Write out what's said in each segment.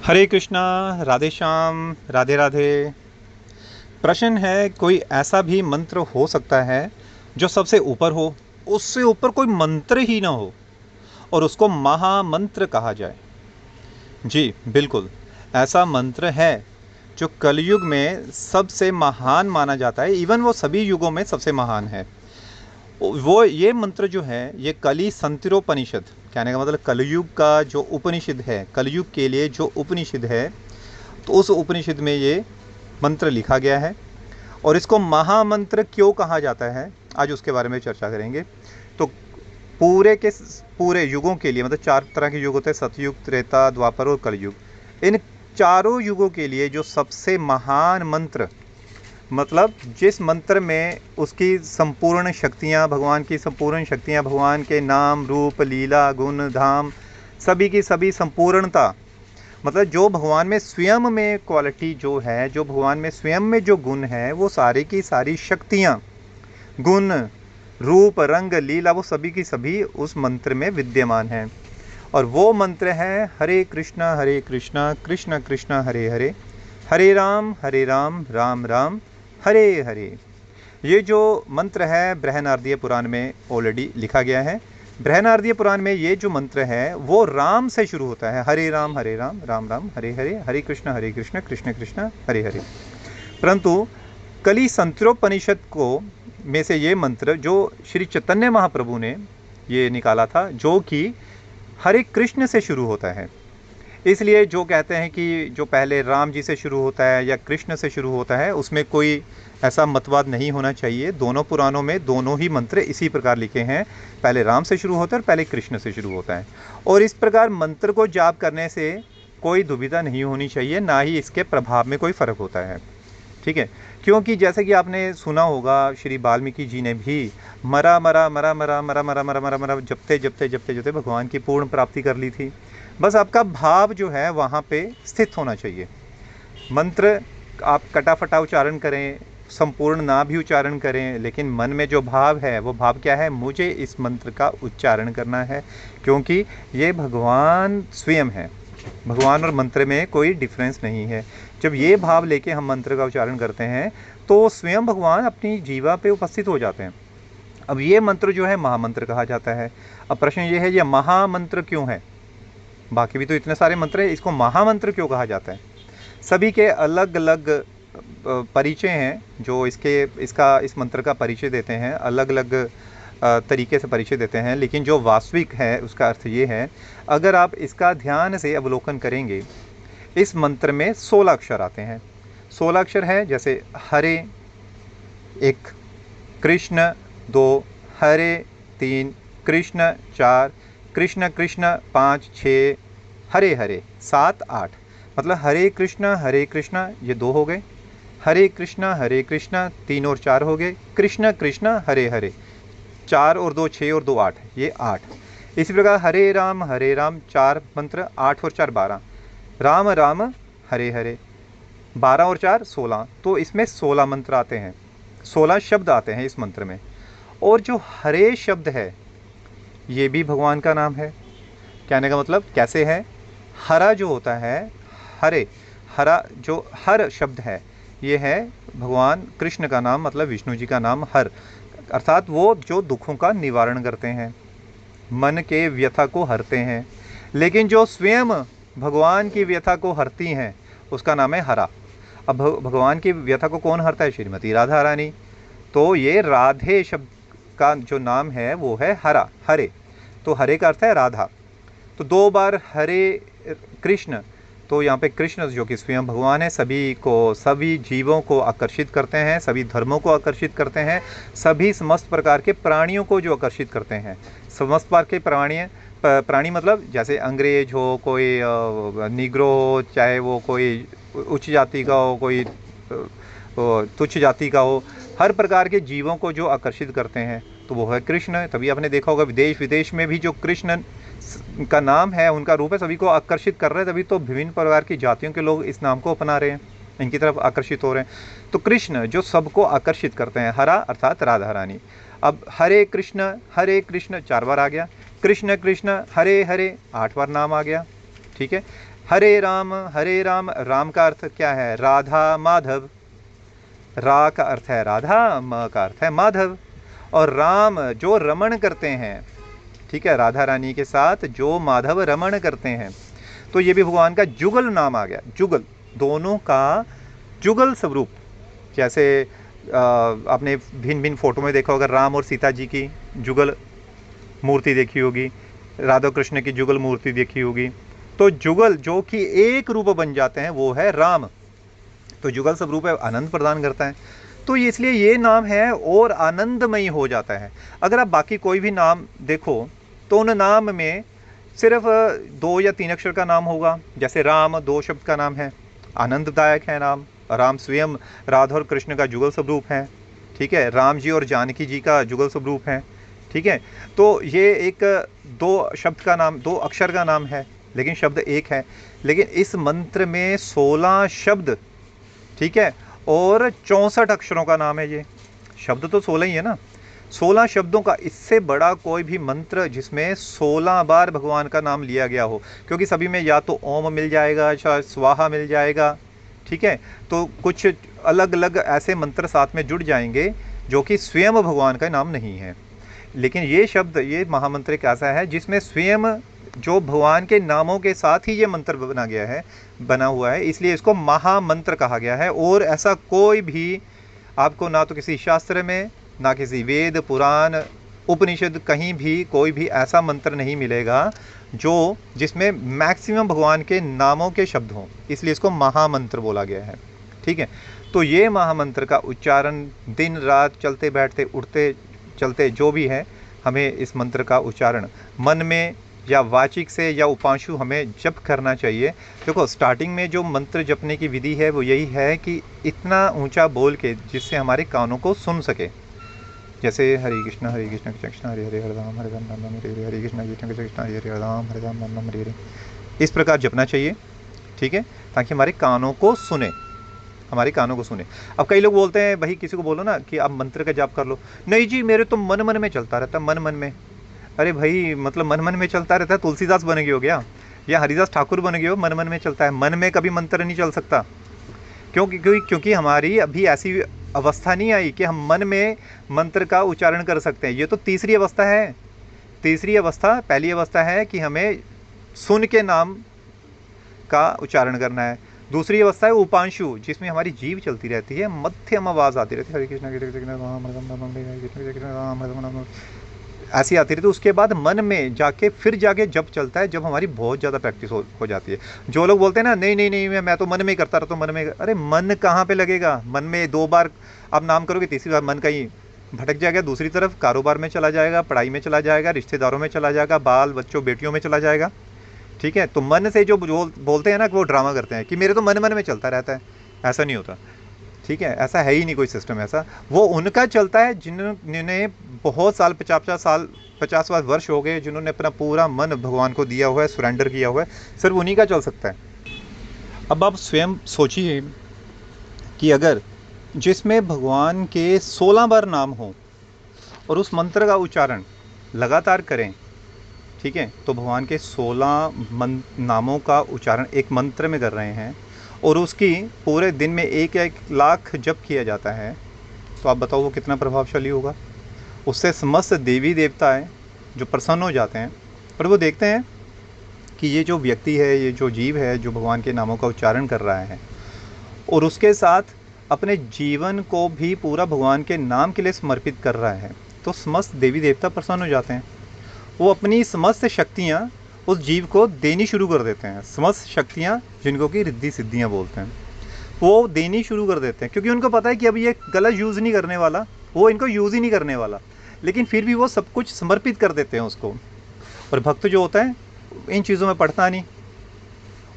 हरे कृष्णा, राधे श्याम, राधे राधे। प्रश्न है, कोई ऐसा भी मंत्र हो सकता है जो सबसे ऊपर हो, उससे ऊपर कोई मंत्र ही ना हो और उसको महामंत्र कहा जाए? जी बिल्कुल, ऐसा मंत्र है जो कलयुग में सबसे महान माना जाता है। इवन वो सभी युगों में सबसे महान है। वो ये मंत्र जो है, ये कली संतिरोपनिषद, कहने का मतलब कलयुग का जो उपनिषद है, कलयुग के लिए जो उपनिषद है, तो उस उपनिषद में ये मंत्र लिखा गया है। और इसको महामंत्र क्यों कहा जाता है, आज उसके बारे में चर्चा करेंगे। तो पूरे युगों के लिए, मतलब 4 तरह के युग होते हैं, सतयुग, त्रेता, द्वापर और कलयुग। इन चारों युगों के लिए जो सबसे महान मंत्र, मतलब जिस मंत्र में उसकी संपूर्ण शक्तियाँ, भगवान की संपूर्ण शक्तियाँ, भगवान के नाम, रूप, लीला, गुण, धाम, सभी की सभी संपूर्णता, मतलब जो भगवान में स्वयं में क्वालिटी जो है, जो भगवान में स्वयं में जो गुण है, वो सारी की सारी शक्तियाँ, गुण, रूप, रंग, लीला, वो सभी की सभी उस मंत्र में विद्यमान हैं। और वो मंत्र है हरे कृष्णा कृष्ण कृष्ण हरे हरे, हरे राम राम राम हरे हरे। ये जो मंत्र है बृहनारदीय पुराण में ऑलरेडी लिखा गया है। बृहनारदीय पुराण में ये जो मंत्र है वो राम से शुरू होता है, हरे राम राम राम हरे हरे, हरे कृष्ण कृष्ण कृष्ण हरे हरे। परंतु कली संतरोपनिषद को में से ये मंत्र जो श्री चैतन्य महाप्रभु ने ये निकाला था, जो कि हरे कृष्ण से शुरू होता है। इसलिए जो कहते हैं कि जो पहले राम जी से शुरू होता है या कृष्ण से शुरू होता है, उसमें कोई ऐसा मतवाद नहीं होना चाहिए। दोनों पुराणों में दोनों ही मंत्र इसी प्रकार लिखे हैं, पहले राम से शुरू होता है और पहले कृष्ण से शुरू होता है। और इस प्रकार मंत्र को जाप करने से कोई दुविधा नहीं होनी चाहिए, ना ही इसके प्रभाव में कोई फ़र्क होता है। ठीक है, क्योंकि जैसे कि आपने सुना होगा, श्री वाल्मीकि जी ने भी मरा मरा मरा मरा मरा मरा मरा मरा मरा जपते जपते जपते जपते भगवान की पूर्ण प्राप्ति कर ली थी। बस आपका भाव जो है वहाँ पे स्थित होना चाहिए। मंत्र आप कटाफटा उच्चारण करें, संपूर्ण ना भी उच्चारण करें, लेकिन मन में जो भाव है, वो भाव क्या है, मुझे इस मंत्र का उच्चारण करना है, क्योंकि ये भगवान स्वयं है। भगवान और मंत्र में कोई डिफरेंस नहीं है। जब ये भाव लेके हम मंत्र का उच्चारण करते हैं तो स्वयं भगवान अपनी जीवा पे उपस्थित हो जाते हैं। अब ये मंत्र जो है महामंत्र कहा जाता है। अब प्रश्न ये है, ये महामंत्र क्यों है? बाकी भी तो इतने सारे मंत्र हैं, इसको महामंत्र क्यों कहा जाता है? सभी के अलग अलग परिचय हैं जो इस मंत्र का परिचय देते हैं, अलग अलग तरीके से परिचय देते हैं। लेकिन जो वास्तविक है उसका अर्थ ये है, अगर आप इसका ध्यान से अवलोकन करेंगे, इस मंत्र में 16 अक्षर आते हैं। 16 अक्षर है, जैसे हरे 1, कृष्ण 2, हरे 3, कृष्ण 4, कृष्ण कृष्ण 5, 6, हरे हरे 7, 8। मतलब हरे कृष्ण ये 2 हो गए, हरे कृष्ण 3 और 4 हो गए, कृष्ण कृष्ण हरे हरे 4 और 2 6 और 2 8, ये 8। इसी प्रकार हरे राम 4 मंत्र, 8 और 4 12, राम राम हरे हरे 12 और 4 16। तो इसमें 16 मंत्र आते हैं, 16 शब्द आते हैं इस मंत्र में। और जो हरे शब्द है ये भी भगवान का नाम है। कहने का मतलब कैसे है, हरा जो होता है, हरा जो हर शब्द है, ये है भगवान कृष्ण का नाम, मतलब विष्णु जी का नाम हर, अर्थात वो जो दुखों का निवारण करते हैं, मन के व्यथा को हरते हैं। लेकिन जो स्वयं भगवान की व्यथा को हरती हैं उसका नाम है हरा। अब भगवान की व्यथा को कौन हरता है? श्रीमती राधा रानी। तो ये राधे शब्द का जो नाम है वो है हरा, हरे। तो हरे का अर्थ है राधा। तो 2 बार हरे कृष्ण, तो यहाँ पे कृष्ण जो कि स्वयं भगवान है, सभी जीवों को आकर्षित करते हैं, सभी धर्मों को आकर्षित करते हैं, सभी समस्त प्रकार के प्राणियों को जो आकर्षित करते हैं। समस्त प्रकार के प्राणी मतलब जैसे अंग्रेज हो, कोई निग्रो हो, चाहे वो कोई उच्च जाति का हो, कोई तुच्छ जाति का हो, हर प्रकार के जीवों को जो आकर्षित करते हैं तो वो है कृष्ण। तभी आपने देखा होगा विदेश विदेश में भी जो कृष्ण का नाम है, उनका रूप है, सभी को आकर्षित कर रहे हैं। तभी तो विभिन्न प्रकार की जातियों के लोग इस नाम को अपना रहे हैं, इनकी तरफ आकर्षित हो रहे हैं। तो कृष्ण जो सबको आकर्षित करते हैं, हरा अर्थात राधा रानी। अब हरे कृष्ण 4 बार आ गया, कृष्ण कृष्ण हरे हरे 8 बार नाम आ गया। ठीक है, हरे राम, राम का अर्थ क्या है? राधा माधव। रा का अर्थ है राधा, म का अर्थ है माधव। और राम जो रमण करते हैं, ठीक है, राधा रानी के साथ जो माधव रमण करते हैं, तो ये भी भगवान का जुगल नाम आ गया। जुगल, दोनों का जुगल स्वरूप। जैसे आपने भिन्न भिन्न फोटो में देखा होगा, राम और सीता जी की जुगल मूर्ति देखी होगी, राधा कृष्ण की जुगल मूर्ति देखी होगी। तो जुगल जो कि एक रूप बन जाते हैं वो है राम। तो जुगल स्वरूप है, आनंद प्रदान करता है। तो इसलिए ये नाम है और आनंदमयी हो जाता है। अगर आप बाकी कोई भी नाम देखो तो उन नाम में सिर्फ 2 या 3 अक्षर का नाम होगा। जैसे राम 2 शब्द का नाम है, आनंददायक है नाम। राम स्वयं राधा और कृष्ण का जुगल स्वरूप है, ठीक है। राम जी और जानकी जी का जुगल स्वरूप है, ठीक है। तो ये एक 2 शब्द का नाम, 2 अक्षर का नाम है, लेकिन शब्द एक है। लेकिन इस मंत्र में 16 शब्द, ठीक है, और 64 अक्षरों का नाम है। ये शब्द तो 16 ही है ना, 16 शब्दों का। इससे बड़ा कोई भी मंत्र जिसमें 16 बार भगवान का नाम लिया गया हो, क्योंकि सभी में या तो ओम मिल जाएगा, शायद स्वाहा मिल जाएगा, ठीक है। तो कुछ अलग अलग ऐसे मंत्र साथ में जुड़ जाएंगे जो कि स्वयं भगवान का नाम नहीं है। लेकिन ये शब्द, ये महामंत्र एक ऐसा है जिसमें स्वयं जो भगवान के नामों के साथ ही ये मंत्र बना हुआ है, इसलिए इसको महामंत्र कहा गया है। और ऐसा कोई भी आपको ना तो किसी शास्त्र में, ना किसी वेद पुराण उपनिषद, कहीं भी कोई भी ऐसा मंत्र नहीं मिलेगा जो जिसमें मैक्सिमम भगवान के नामों के शब्द हों, इसलिए इसको महामंत्र बोला गया है, ठीक है। तो ये महामंत्र का उच्चारण दिन रात, चलते बैठते उठते चलते जो भी है, हमें इस मंत्र का उच्चारण मन में या वाचिक से या उपांशु हमें जप करना चाहिए। देखो, स्टार्टिंग में जो मंत्र जपने की विधि है वो यही है कि इतना ऊंचा बोल के जिससे हमारे कानों को सुन सके। जैसे हरे कृष्ण कृष्ण हरे हरे, हरे राम राम हरे हरे, हरे कृष्ण कृष्ण हरे हरे, हरे राम राम हरे हरे। इस प्रकार जपना चाहिए, ठीक है, ताकि हमारे कानों को सुने, हमारे कानों को सुने। अब कई लोग बोलते हैं, भाई किसी को बोलो ना कि आप मंत्र का जाप कर लो, नहीं जी मेरे तो मन मन में चलता रहता है, मन मन में। अरे भाई, मतलब मन मन में चलता रहता है, तुलसीदास बन गए हो गया या हरिदास ठाकुर बन गए हो? मन मन में चलता है, मन में कभी मंत्र नहीं चल सकता। क्योंकि हमारी अभी ऐसी अवस्था नहीं आई कि हम मन में मंत्र का उच्चारण कर सकते हैं। ये तो तीसरी अवस्था है। तीसरी अवस्था, पहली अवस्था है कि हमें सुन के नाम का उच्चारण करना है। दूसरी अवस्था है उपांशु, जिसमें हमारी जीभ चलती रहती है, मध्यम आवाज आती रहती है, हरे कृष्ण ऐसी आती रहती है। उसके बाद मन में जाके फिर जाके जब चलता है, जब हमारी बहुत ज़्यादा प्रैक्टिस हो जाती है। जो लोग बोलते हैं ना, नहीं नहीं नहीं मैं तो मन में ही करता रहता हूँ, मन में। अरे मन कहाँ पे लगेगा? मन में 2 बार आप नाम करोगे, तीसरी बार मन कहीं भटक जाएगा, दूसरी तरफ कारोबार में चला जाएगा, पढ़ाई में चला जाएगा, रिश्तेदारों में चला जाएगा, बाल बच्चों बेटियों में चला जाएगा, ठीक है। तो मन से जो बोलते हैं ना कि वो ड्रामा करते हैं कि मेरे तो मन मन में चलता रहता है, ऐसा नहीं होता, ठीक है। ऐसा है ही नहीं कोई सिस्टम ऐसा। वो उनका चलता है जिन्होंने बहुत साल, 50 वर्ष हो गए, जिन्होंने अपना पूरा मन भगवान को दिया हुआ है, सरेंडर किया हुआ है, सिर्फ उन्हीं का चल सकता है। अब आप स्वयं सोचिए कि अगर जिसमें भगवान के 16 बार नाम हो और उस मंत्र का उच्चारण लगातार करें, ठीक है, तो भगवान के 16 नामों का उच्चारण एक मंत्र में कर रहे हैं और उसकी पूरे दिन में 1-1 लाख जप किया जाता है, तो आप बताओ वो कितना प्रभावशाली होगा। उससे समस्त देवी देवता है जो प्रसन्न हो जाते हैं और वो देखते हैं कि ये जो व्यक्ति है, ये जो जीव है, जो भगवान के नामों का उच्चारण कर रहा है और उसके साथ अपने जीवन को भी पूरा भगवान के नाम के लिए समर्पित कर रहा है, तो समस्त देवी देवता प्रसन्न हो जाते हैं। वो अपनी समस्त शक्तियाँ उस जीव को देनी शुरू कर देते हैं। समस्त शक्तियाँ, जिनको कि रिद्धि सिद्धियाँ बोलते हैं, वो देनी शुरू कर देते हैं, क्योंकि उनको पता है कि अब ये गलत यूज़ नहीं करने वाला, वो इनको यूज़ ही नहीं करने वाला, लेकिन फिर भी वो सब कुछ समर्पित कर देते हैं उसको। और भक्त जो होता है इन चीज़ों में पड़ता नहीं,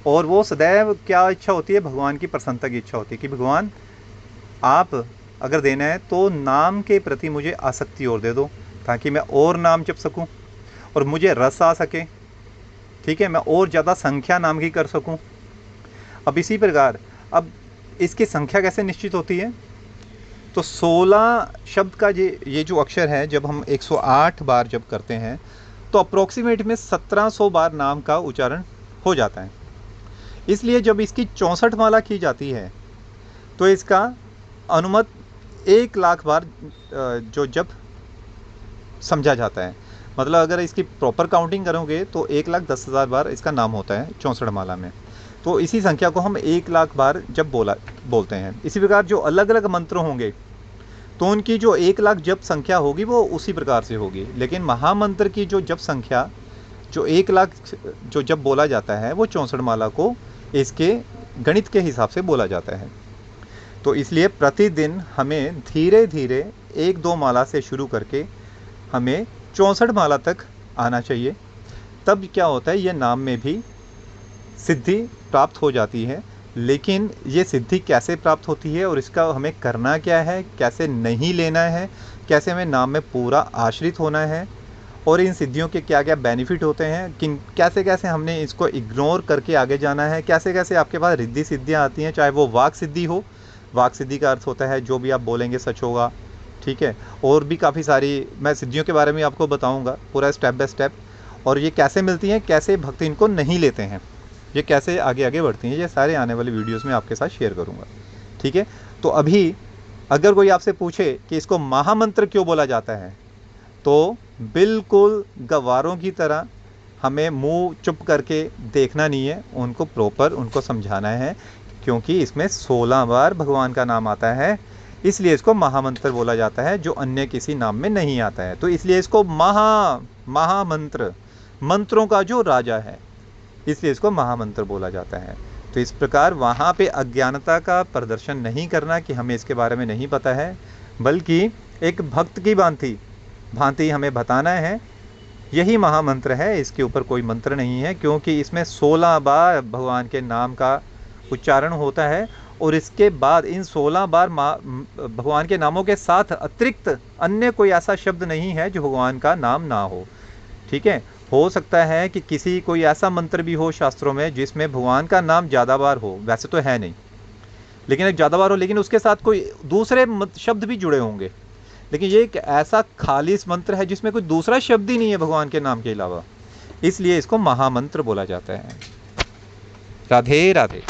और वो सदैव क्या इच्छा होती है? भगवान की प्रसन्नता की इच्छा होती है कि भगवान आप अगर देना है तो नाम के प्रति मुझे आसक्ति और दे दो, ताकि मैं और नाम जप सकूं और मुझे रस आ सके, ठीक है, मैं और ज़्यादा संख्या नाम की कर सकूं। अब इसी प्रकार, अब इसकी संख्या कैसे निश्चित होती है? तो 16 शब्द का ये जो अक्षर है, जब हम 108 बार जब करते हैं तो अप्रोक्सीमेट में 1700 बार नाम का उच्चारण हो जाता है। इसलिए जब इसकी 64 माला की जाती है तो इसका अनुमत 1 लाख बार जो जप समझा जाता है। मतलब अगर इसकी प्रॉपर काउंटिंग करोगे तो 1,10,000 बार इसका नाम होता है 64 माला में। तो इसी संख्या को हम 1 लाख बार जब बोलते हैं। इसी प्रकार जो अलग अलग मंत्र होंगे तो उनकी जो 1 लाख जप संख्या होगी वो उसी प्रकार से होगी, लेकिन महामंत्र की जो जप संख्या जो 1 लाख जो जब बोला जाता है वो 64 माला को इसके गणित के हिसाब से बोला जाता है। तो इसलिए प्रतिदिन हमें धीरे धीरे 1-2 माला से शुरू करके हमें 64 माला तक आना चाहिए। तब क्या होता है, ये नाम में भी सिद्धि प्राप्त हो जाती है। लेकिन ये सिद्धि कैसे प्राप्त होती है और इसका हमें करना क्या है, कैसे नहीं लेना है, कैसे हमें नाम में पूरा आश्रित होना है और इन सिद्धियों के क्या क्या बेनिफिट होते हैं, कैसे कैसे हमने इसको इग्नोर करके आगे जाना है, कैसे कैसे आपके पास रिद्धि सिद्धियाँ आती हैं, चाहे वो वाक सिद्धि हो। वाक सिद्धि का अर्थ होता है जो भी आप बोलेंगे सच होगा, ठीक है। और भी काफ़ी सारी मैं सिद्धियों के बारे में आपको बताऊंगा पूरा स्टेप बाय स्टेप, और ये कैसे मिलती हैं, कैसे भक्त इनको नहीं लेते हैं, ये कैसे आगे आगे बढ़ती हैं, ये सारे आने वाले वीडियोस में आपके साथ शेयर करूंगा, ठीक है। तो अभी अगर कोई आपसे पूछे कि इसको महामंत्र क्यों बोला जाता है, तो बिल्कुल गवारों की तरह हमें मुंह चुप करके देखना नहीं है, उनको प्रॉपर उनको समझाना है, क्योंकि इसमें 16 बार भगवान का नाम आता है, इसलिए इसको महामंत्र बोला जाता है, जो अन्य किसी नाम में नहीं आता है। तो इसलिए इसको महामंत्र, मंत्रों का जो राजा है, इसलिए इसको महामंत्र बोला जाता है। तो इस प्रकार वहाँ पे अज्ञानता का प्रदर्शन नहीं करना कि हमें इसके बारे में नहीं पता है, बल्कि एक भक्त की भांति हमें बताना है यही महामंत्र है, इसके ऊपर कोई मंत्र नहीं है, क्योंकि इसमें 16 बार भगवान के नाम का उच्चारण होता है और इसके बाद इन 16 बार भगवान के नामों के साथ अतिरिक्त अन्य कोई ऐसा शब्द नहीं है जो भगवान का नाम ना हो, ठीक है। हो सकता है कि किसी कोई ऐसा मंत्र भी हो शास्त्रों में जिसमें भगवान का नाम ज़्यादा बार हो, वैसे तो है नहीं, लेकिन एक ज़्यादा बार हो, लेकिन उसके साथ कोई दूसरे शब्द भी जुड़े होंगे, लेकिन ये एक ऐसा खालिस मंत्र है जिसमें कोई दूसरा शब्द ही नहीं है भगवान के नाम के अलावा, इसलिए इसको महामंत्र बोला जाता है। राधे राधे।